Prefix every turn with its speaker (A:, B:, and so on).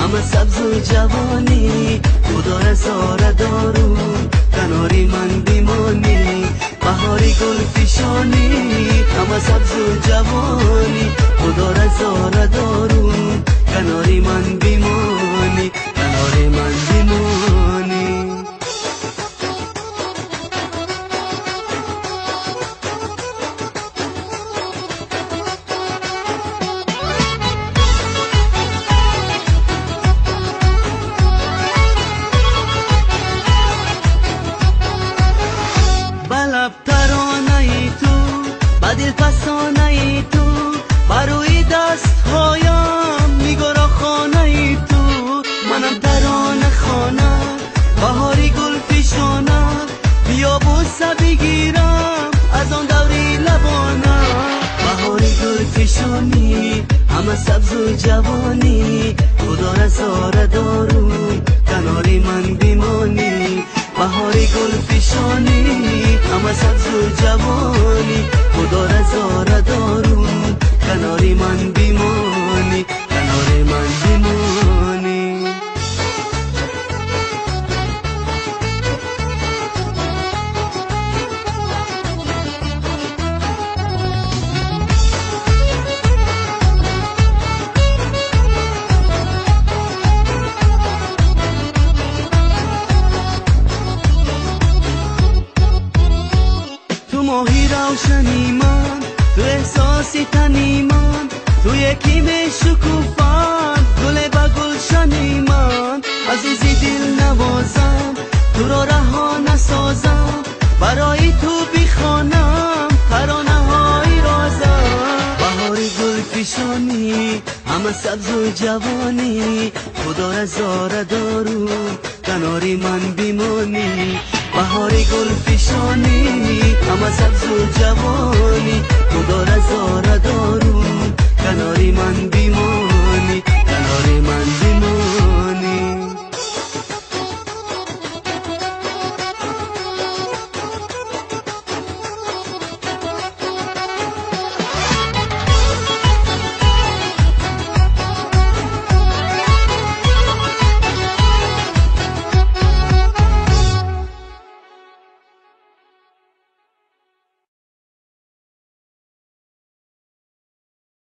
A: همه سبز و جوانی، خدا زاره دارو کناری من بیمانی. بهاری گل فشانی، همه سبز و جوانی، خدا زاره دارو کناری من بیمانی، کناری من بیمانی. بلب ترانه ای تو، بدل فسانه ای تو، بروی دست هایم میگرا خانه ای تو. منم ترانه خانه، بهاری گل پیشانه، بیا بوسه بگیرم از آن دوری لبانه. بهاری گل پیشانی، همه سبز و جوانی، خدا را زاره دارو کناری من بیمانی. بهاری گل پیشانی، همه سبز و جوانی، خدا را زاره دارو کناری من بیمانی، کناری من بیمانی. ماهی روشنی من، تو احساسی تنی من، تو یکی می شکوفم گل با گلشنی من. عزیزی دل نوازم، تو را رها نسازم، برای تو بخوانم ترانه های رازم. بهاری گل پیشانی، همه سبز و جوانی، خدا را زاره دارو کناری من بیمانی. بهاری گل پیشانی، همه سبز و جوانی، خدا را زاره دارو کناری من بیمانی.